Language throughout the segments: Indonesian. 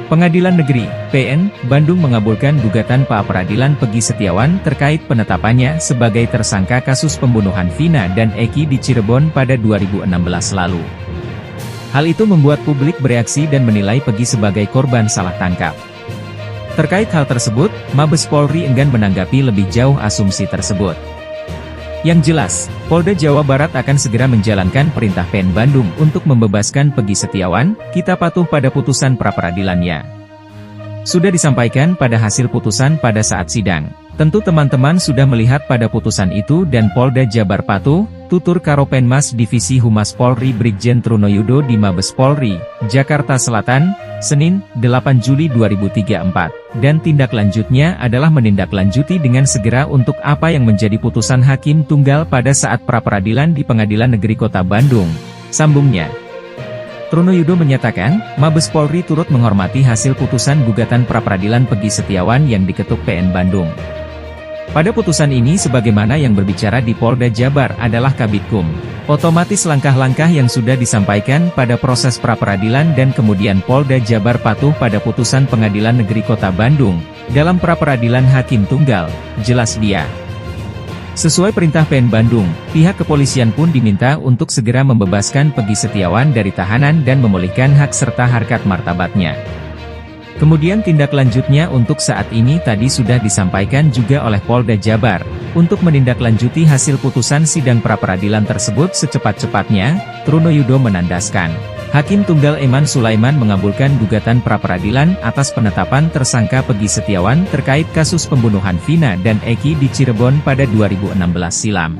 Pengadilan Negeri PN Bandung mengabulkan gugatan pra-peradilan Peggy Setiawan terkait penetapannya sebagai tersangka kasus pembunuhan Vina dan Eki di Cirebon pada 2016 lalu. Hal itu membuat publik bereaksi dan menilai Peggy sebagai korban salah tangkap. Terkait hal tersebut, Mabes Polri enggan menanggapi lebih jauh asumsi tersebut. Yang jelas, Polda Jawa Barat akan segera menjalankan perintah PN Bandung untuk membebaskan Peggy Setiawan. Kita patuh pada putusan pra-peradilannya. Sudah disampaikan pada hasil putusan pada saat sidang. Tentu teman-teman sudah melihat pada putusan itu dan Polda Jabar patuh, tutur Karopenmas Divisi Humas Polri Brigjen Trunoyudo di Mabes Polri, Jakarta Selatan, Senin, 8 Juli 2024. Dan tindak lanjutnya adalah menindaklanjuti dengan segera untuk apa yang menjadi putusan Hakim Tunggal pada saat pra-peradilan di Pengadilan Negeri Kota Bandung. Sambungnya. Trunoyudo menyatakan, Mabes Polri turut menghormati hasil putusan gugatan pra-peradilan Peggy Setiawan yang diketuk PN Bandung. Pada putusan ini sebagaimana yang berbicara di Polda Jabar adalah Kabitkum. Otomatis langkah-langkah yang sudah disampaikan pada proses pra-peradilan dan kemudian Polda Jabar patuh pada putusan Pengadilan Negeri Kota Bandung. Dalam pra-peradilan Hakim Tunggal, jelas dia. Sesuai perintah PN Bandung, pihak kepolisian pun diminta untuk segera membebaskan Peggy Setiawan dari tahanan dan memulihkan hak serta harkat martabatnya. Kemudian tindak lanjutnya untuk saat ini tadi sudah disampaikan juga oleh Polda Jabar, untuk menindaklanjuti hasil putusan sidang pra-peradilan tersebut secepat-cepatnya. Trunoyudo menandaskan, Hakim Tunggal Eman Sulaiman mengabulkan gugatan pra-peradilan atas penetapan tersangka Peggy Setiawan terkait kasus pembunuhan Vina dan Eki di Cirebon pada 2016 silam.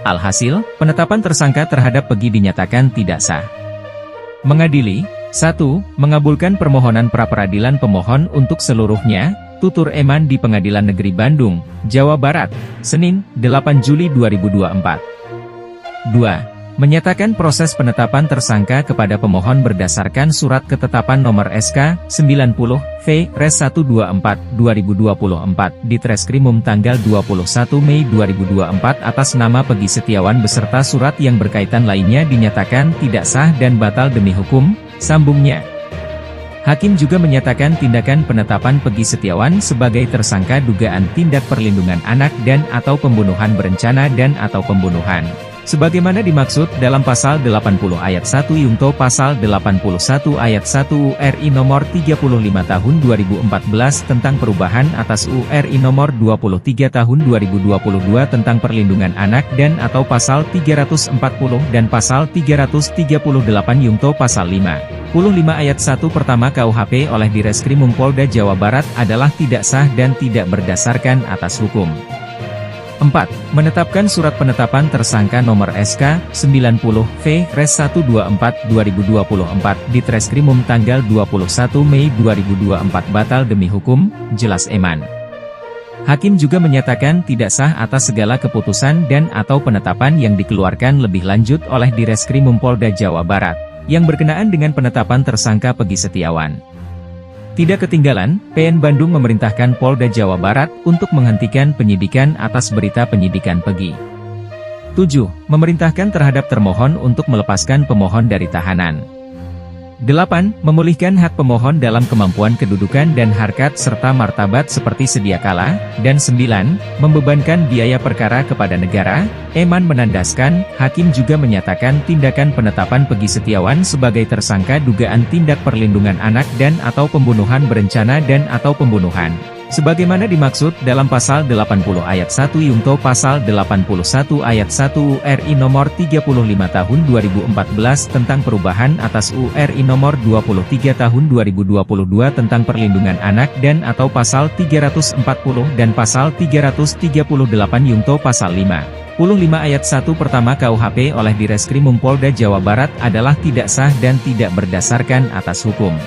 Alhasil, penetapan tersangka terhadap Peggy dinyatakan tidak sah. Mengadili 1. Mengabulkan permohonan pra-peradilan pemohon untuk seluruhnya, tutur Eman di Pengadilan Negeri Bandung, Jawa Barat, Senin, 8 Juli 2024. 2. Menyatakan proses penetapan tersangka kepada pemohon berdasarkan Surat Ketetapan Nomor SK 90-V/124/2024 di Treskrimum tanggal 21 Mei 2024 atas nama Peggy Setiawan beserta surat yang berkaitan lainnya dinyatakan tidak sah dan batal demi hukum. Sambungnya. Hakim juga menyatakan tindakan penetapan Peggy Setiawan sebagai tersangka dugaan tindak perlindungan anak dan atau pembunuhan berencana dan atau pembunuhan. Sebagaimana dimaksud dalam Pasal 80 Ayat 1 Yungto Pasal 81 Ayat 1 URI Nomor 35 Tahun 2014 tentang perubahan atas URI Nomor 23 Tahun 2022 tentang perlindungan anak dan atau Pasal 340 dan Pasal 338 Yungto Pasal 55 Ayat 1 pertama KUHP oleh Direskrimum Polda Jawa Barat adalah tidak sah dan tidak berdasarkan atas hukum. 4. Menetapkan surat penetapan tersangka nomor SK 90-V/124/2024 di Treskrimum tanggal 21 Mei 2024 batal demi hukum, jelas Eman. Hakim juga menyatakan tidak sah atas segala keputusan dan atau penetapan yang dikeluarkan lebih lanjut oleh Direskrimum Polda Jawa Barat, yang berkenaan dengan penetapan tersangka Peggy Setiawan. Tidak ketinggalan, PN Bandung memerintahkan Polda Jawa Barat untuk menghentikan penyidikan atas berita penyidikan Peggy. 7. Memerintahkan terhadap termohon untuk melepaskan pemohon dari tahanan. 8. Memulihkan hak pemohon dalam kemampuan kedudukan dan harkat serta martabat seperti sedia kala. Dan 9. Membebankan biaya perkara kepada negara. Eman menandaskan, Hakim juga menyatakan tindakan penetapan Peggy Setiawan sebagai tersangka dugaan tindak perlindungan anak dan atau pembunuhan berencana dan atau pembunuhan. Sebagaimana dimaksud dalam Pasal 80 Ayat 1 Yungto Pasal 81 Ayat 1 URI Nomor 35 Tahun 2014 tentang perubahan atas URI Nomor 23 Tahun 2022 tentang perlindungan anak dan atau Pasal 340 dan Pasal 338 Yungto Pasal 55 Ayat 1 pertama KUHP oleh Direskrimum Polda Jawa Barat adalah tidak sah dan tidak berdasarkan atas hukum.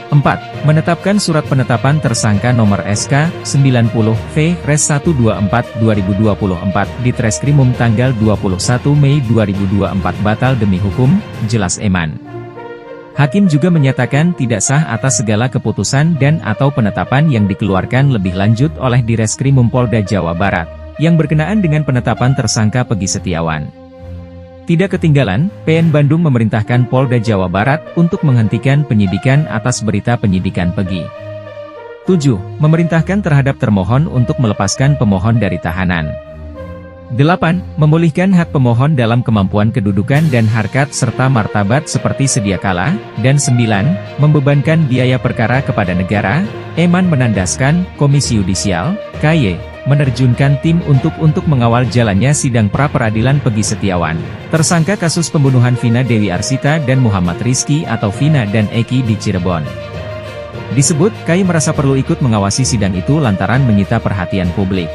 4. Menetapkan surat penetapan tersangka nomor SK 90-V/124/2024 di Treskrimum tanggal 21 Mei 2024 batal demi hukum, jelas Eman. Hakim juga menyatakan tidak sah atas segala keputusan dan atau penetapan yang dikeluarkan lebih lanjut oleh Direskrimum Polda Jawa Barat, yang berkenaan dengan penetapan tersangka Peggy Setiawan. Tidak ketinggalan, PN Bandung memerintahkan Polda Jawa Barat untuk menghentikan penyidikan atas berita penyidikan Pegi. 7. Memerintahkan terhadap termohon untuk melepaskan pemohon dari tahanan. 8. Memulihkan hak pemohon dalam kemampuan kedudukan dan harkat serta martabat seperti sedia kala. Dan 9. Membebankan biaya perkara kepada negara. Eman menandaskan, Komisi Yudisial, KY, menerjunkan tim untuk mengawal jalannya sidang pra-peradilan Pegi Setiawan, tersangka kasus pembunuhan Vina Dewi Arsita dan Muhammad Rizky atau Vina dan Eki di Cirebon. Disebut, KY merasa perlu ikut mengawasi sidang itu lantaran menyita perhatian publik.